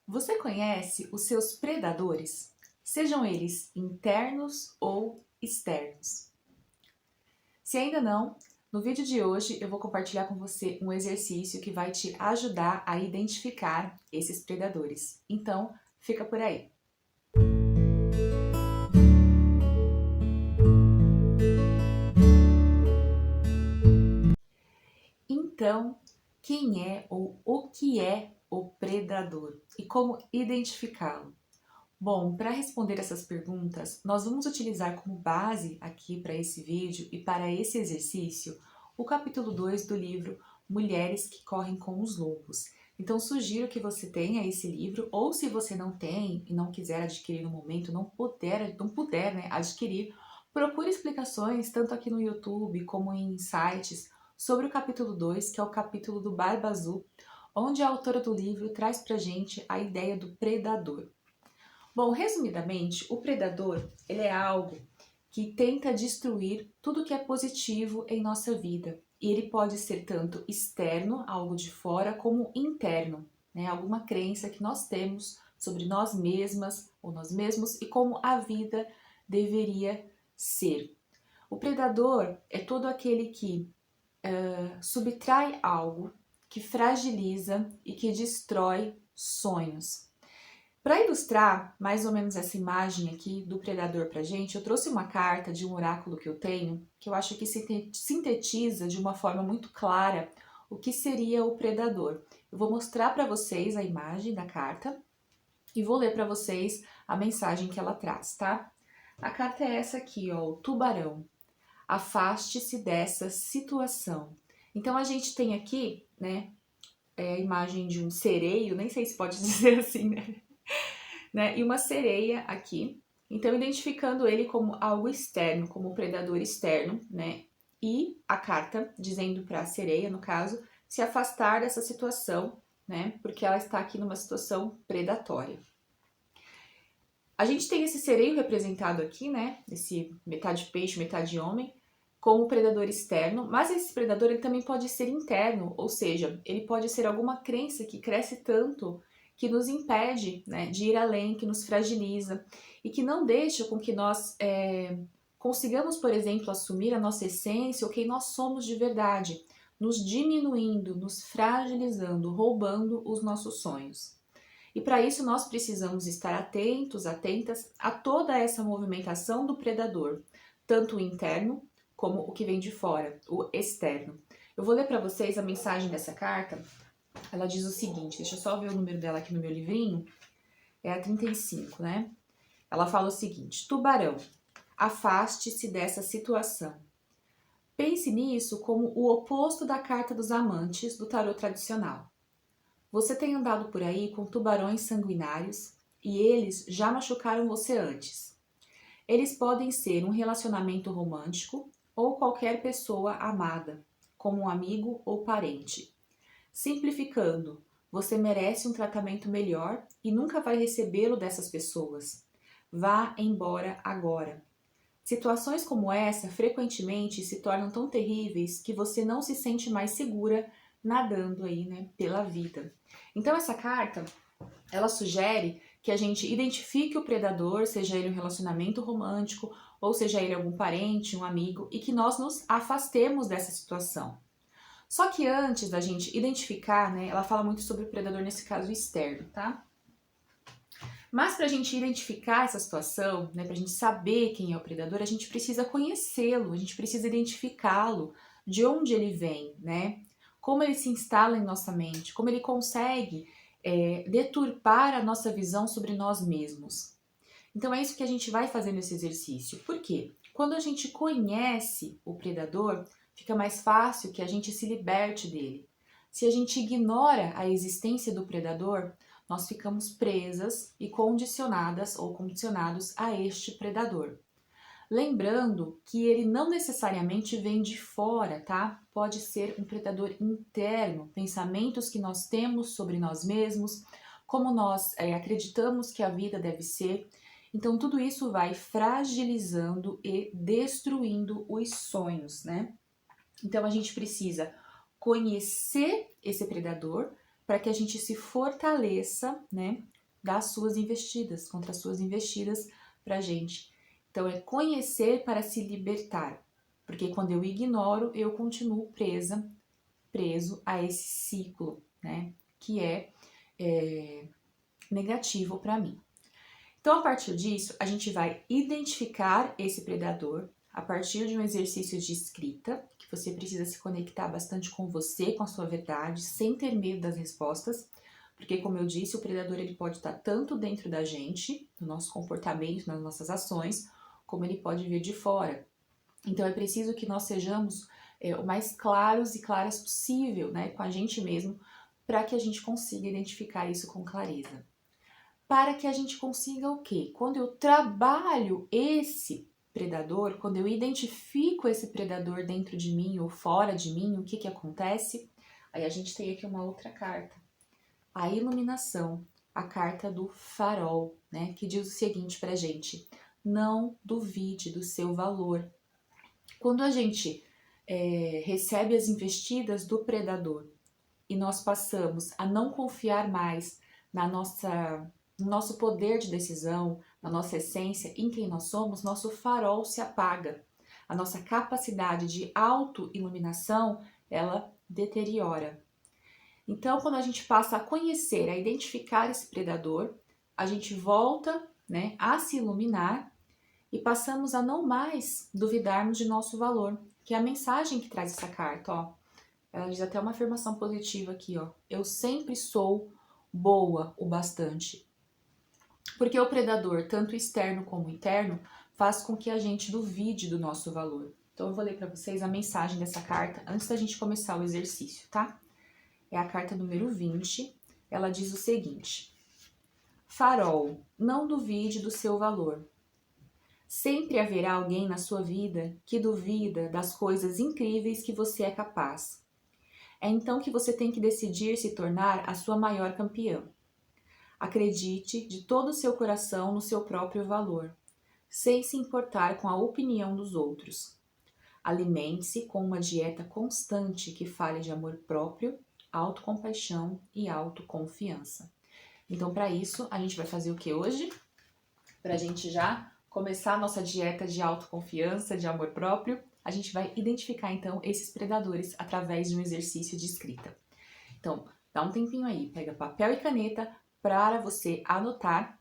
Você conhece os seus predadores? Sejam eles internos ou externos. Se ainda não, no vídeo de hoje eu vou compartilhar com você um exercício que vai te ajudar a identificar esses predadores. Então, fica por aí. Então, quem é ou o que é o predador e como identificá-lo? Bom, para responder essas perguntas, nós vamos utilizar como base aqui para esse vídeo e para esse exercício o capítulo 2 do livro Mulheres que Correm com os Lobos. Então, sugiro que você tenha esse livro, ou se você não tem e não quiser adquirir no momento, não puder, né, adquirir, procure explicações tanto aqui no YouTube como em sites sobre o capítulo 2, que é o capítulo do Barba Azul, onde a autora do livro traz para gente a ideia do predador. Bom, resumidamente, o predador ele é algo que tenta destruir tudo que é positivo em nossa vida. E ele pode ser tanto externo, algo de fora, como interno, né? Alguma crença que nós temos sobre nós mesmas ou nós mesmos e como a vida deveria ser. O predador é todo aquele que subtrai algo, que fragiliza e que destrói sonhos. Para ilustrar mais ou menos essa imagem aqui do predador para gente, eu trouxe uma carta de um oráculo que eu tenho, que eu acho que sintetiza de uma forma muito clara o que seria o predador. Eu vou mostrar para vocês a imagem da carta e vou ler para vocês a mensagem que ela traz, tá? A carta é essa aqui, ó, o tubarão. Afaste-se dessa situação. Então a gente tem aqui, né, a imagem de um sereio, nem sei se pode dizer assim, né? E uma sereia aqui. Então, identificando ele como algo externo, como um predador externo, né? E a carta dizendo para a sereia, no caso, se afastar dessa situação, né? Porque ela está aqui numa situação predatória. A gente tem esse sereio representado aqui, né? Esse metade peixe, metade homem, como predador externo, mas esse predador ele também pode ser interno, ou seja, ele pode ser alguma crença que cresce tanto que nos impede, né, de ir além, que nos fragiliza e que não deixa com que nós consigamos, por exemplo, assumir a nossa essência ou quem nós somos de verdade, nos diminuindo, nos fragilizando, roubando os nossos sonhos. E para isso nós precisamos estar atentos, atentas a toda essa movimentação do predador, tanto o interno como o que vem de fora, o externo. Eu vou ler para vocês a mensagem dessa carta. Ela diz o seguinte, deixa eu só ver o número dela aqui no meu livrinho, é a 35, né? Ela fala o seguinte: tubarão, afaste-se dessa situação. Pense nisso como o oposto da carta dos amantes do tarô tradicional. Você tem andado por aí com tubarões sanguinários e eles já machucaram você antes. Eles podem ser um relacionamento romântico ou qualquer pessoa amada, como um amigo ou parente. Simplificando, você merece um tratamento melhor e nunca vai recebê-lo dessas pessoas. Vá embora agora. Situações como essa frequentemente se tornam tão terríveis que você não se sente mais segura nadando aí, né, pela vida. Então essa carta, ela sugere que a gente identifique o predador, seja ele um relacionamento romântico ou seja ele algum parente, um amigo, e que nós nos afastemos dessa situação. Só que antes da gente identificar, né, ela fala muito sobre o predador nesse caso externo, tá? Mas para a gente identificar essa situação, né, para a gente saber quem é o predador, a gente precisa conhecê-lo, a gente precisa identificá-lo, de onde ele vem, né? Como ele se instala em nossa mente, como ele consegue deturpar a nossa visão sobre nós mesmos. Então é isso que a gente vai fazer nesse exercício. Por quê? Quando a gente conhece o predador, fica mais fácil que a gente se liberte dele. Se a gente ignora a existência do predador, nós ficamos presas e condicionadas ou condicionados a este predador. Lembrando que ele não necessariamente vem de fora, tá? Pode ser um predador interno, pensamentos que nós temos sobre nós mesmos, como nós acreditamos que a vida deve ser. Então, tudo isso vai fragilizando e destruindo os sonhos, né? Então, a gente precisa conhecer esse predador para que a gente se fortaleça, né? das suas investidas, contra as suas investidas pra gente. Então, é conhecer para se libertar, porque quando eu ignoro, eu continuo preso a esse ciclo, né, que é negativo para mim. Então, a partir disso, a gente vai identificar esse predador a partir de um exercício de escrita, que você precisa se conectar bastante com você, com a sua verdade, sem ter medo das respostas, porque, como eu disse, o predador ele pode estar tanto dentro da gente, no nosso comportamento, nas nossas ações, como ele pode vir de fora. Então, é preciso que nós sejamos o mais claros e claras possível, né, com a gente mesmo, para que a gente consiga identificar isso com clareza. Para que a gente consiga o quê? Quando eu trabalho esse predador, quando eu identifico esse predador dentro de mim ou fora de mim, o que que acontece? Aí a gente tem aqui uma outra carta. A iluminação, a carta do farol, né? Que diz o seguinte pra gente: não duvide do seu valor. Quando a gente recebe as investidas do predador e nós passamos a não confiar mais no nosso poder de decisão, na nossa essência, em quem nós somos, nosso farol se apaga. A nossa capacidade de auto-iluminação, ela deteriora. Então, quando a gente passa a conhecer, a identificar esse predador, a gente volta, né, a se iluminar e passamos a não mais duvidarmos de nosso valor, que é a mensagem que traz essa carta, ó. Ela diz até uma afirmação positiva aqui, ó. Eu sempre sou boa o bastante. Porque o predador, tanto externo como interno, faz com que a gente duvide do nosso valor. Então eu vou ler para vocês a mensagem dessa carta antes da gente começar o exercício, tá? É a carta número 20. Ela diz o seguinte: Farol, não duvide do seu valor. Sempre haverá alguém na sua vida que duvida das coisas incríveis que você é capaz. É então que você tem que decidir se tornar a sua maior campeã. Acredite de todo o seu coração no seu próprio valor, sem se importar com a opinião dos outros. Alimente-se com uma dieta constante que fale de amor próprio, autocompaixão e autoconfiança. Então, para isso, a gente vai fazer o que hoje? Para a gente já começar a nossa dieta de autoconfiança, de amor próprio, a gente vai identificar, então, esses predadores através de um exercício de escrita. Então, dá um tempinho aí, pega papel e caneta para você anotar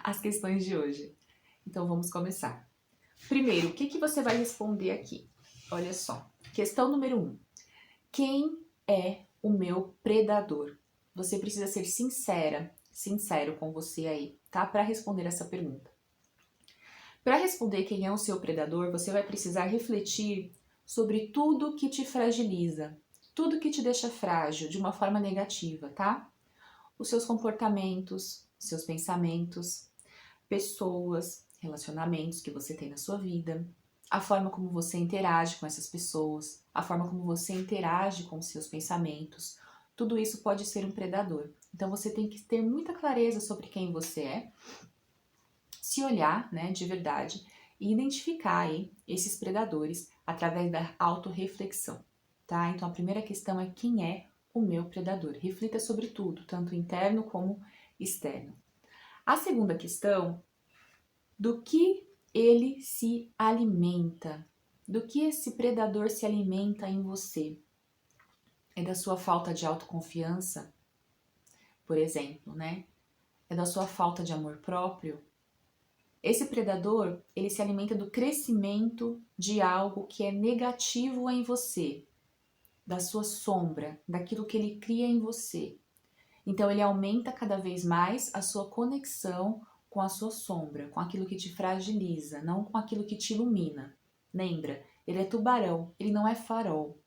as questões de hoje. Então, vamos começar. Primeiro, o que você vai responder aqui? Olha só, questão número 1. Quem é o meu predador? Você precisa ser sincero com você aí, tá? Para responder essa pergunta. Para responder quem é o seu predador, você vai precisar refletir sobre tudo que te fragiliza, tudo que te deixa frágil de uma forma negativa, tá? Os seus comportamentos, seus pensamentos, pessoas, relacionamentos que você tem na sua vida, a forma como você interage com essas pessoas, a forma como você interage com os seus pensamentos, tudo isso pode ser um predador. Então você tem que ter muita clareza sobre quem você é, se olhar, né, de verdade e identificar aí esses predadores através da autorreflexão, tá? Então a primeira questão é quem é o meu predador. Reflita sobre tudo, tanto interno como externo. A segunda questão, do que ele se alimenta? Do que esse predador se alimenta em você? É da sua falta de autoconfiança, por exemplo, né? É da sua falta de amor próprio? Esse predador, ele se alimenta do crescimento de algo que é negativo em você, da sua sombra, daquilo que ele cria em você. Então ele aumenta cada vez mais a sua conexão com a sua sombra, com aquilo que te fragiliza, não com aquilo que te ilumina. Lembra? Ele é tubarão, ele não é farol.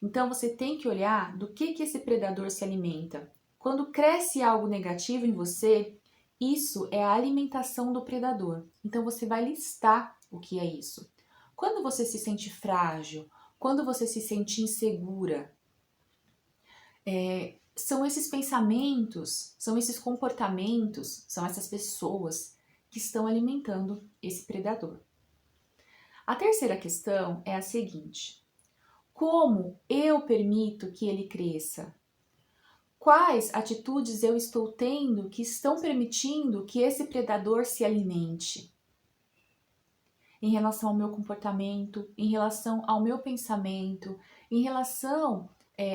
Então você tem que olhar do que esse predador se alimenta. Quando cresce algo negativo em você, isso é a alimentação do predador. Então você vai listar o que é isso. Quando você se sente frágil, quando você se sente insegura, são esses pensamentos, são esses comportamentos, são essas pessoas que estão alimentando esse predador. A terceira questão é a seguinte: como eu permito que ele cresça? Quais atitudes eu estou tendo que estão permitindo que esse predador se alimente? Em relação ao meu comportamento, em relação ao meu pensamento, em relação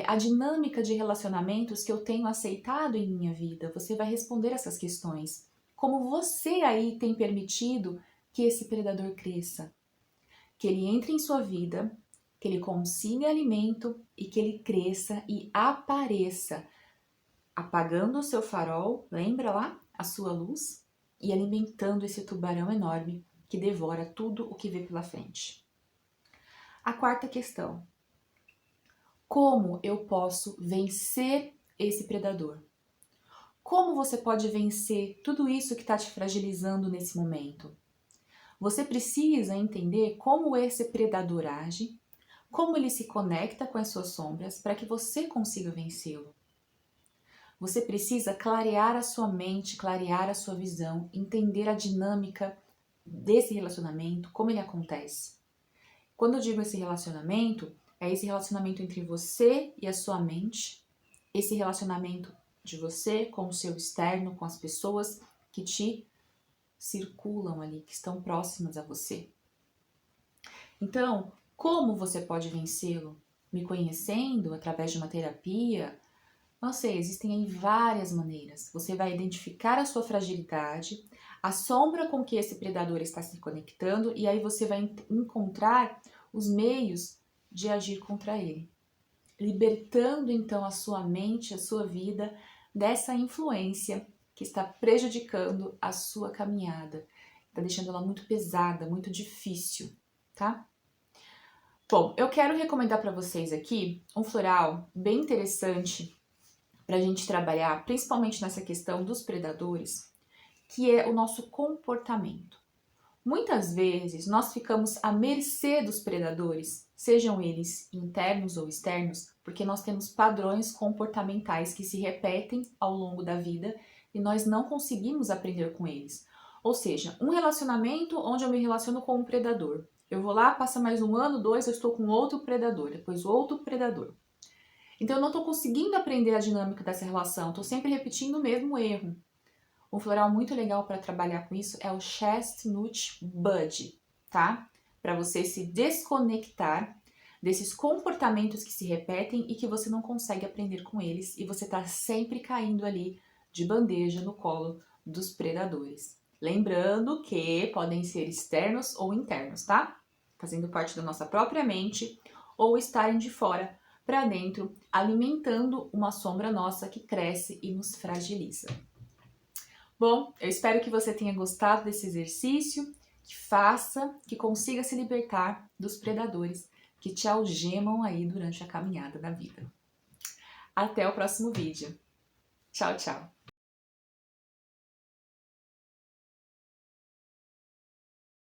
à dinâmica de relacionamentos que eu tenho aceitado em minha vida. Você vai responder essas questões. Como você aí tem permitido que esse predador cresça? Que ele entre em sua vida, que ele consiga alimento e que ele cresça e apareça, apagando o seu farol, lembra lá? A sua luz, e alimentando esse tubarão enorme que devora tudo o que vê pela frente. A quarta questão: como eu posso vencer esse predador? Como você pode vencer tudo isso que está te fragilizando nesse momento? Você precisa entender como esse predador age, como ele se conecta com as suas sombras para que você consiga vencê-lo. Você precisa clarear a sua mente, clarear a sua visão, entender a dinâmica desse relacionamento, como ele acontece. Quando eu digo esse relacionamento, é esse relacionamento entre você e a sua mente, esse relacionamento de você com o seu externo, com as pessoas que te circulam ali, que estão próximas a você. Então, como você pode vencê-lo? Me conhecendo através de uma terapia? Não sei, existem aí várias maneiras. Você vai identificar a sua fragilidade, a sombra com que esse predador está se conectando e aí você vai encontrar os meios de agir contra ele, libertando então a sua mente, a sua vida dessa influência que está prejudicando a sua caminhada, está deixando ela muito pesada, muito difícil, tá? Bom, eu quero recomendar para vocês aqui um floral bem interessante para a gente trabalhar, principalmente nessa questão dos predadores, que é o nosso comportamento. Muitas vezes nós ficamos à mercê dos predadores, sejam eles internos ou externos, porque nós temos padrões comportamentais que se repetem ao longo da vida e nós não conseguimos aprender com eles. Ou seja, um relacionamento onde eu me relaciono com um predador. Eu vou lá, passa mais um ano, dois, eu estou com outro predador, depois outro predador. Então eu não estou conseguindo aprender a dinâmica dessa relação, estou sempre repetindo o mesmo erro. Um floral muito legal para trabalhar com isso é o Chestnut Bud, tá? Para você se desconectar desses comportamentos que se repetem e que você não consegue aprender com eles e você está sempre caindo ali de bandeja no colo dos predadores. Lembrando que podem ser externos ou internos, tá? Fazendo parte da nossa própria mente ou estarem de fora para dentro, alimentando uma sombra nossa que cresce e nos fragiliza. Bom, eu espero que você tenha gostado desse exercício, que faça, que consiga se libertar dos predadores que te algemam aí durante a caminhada da vida. Até o próximo vídeo. Tchau, tchau!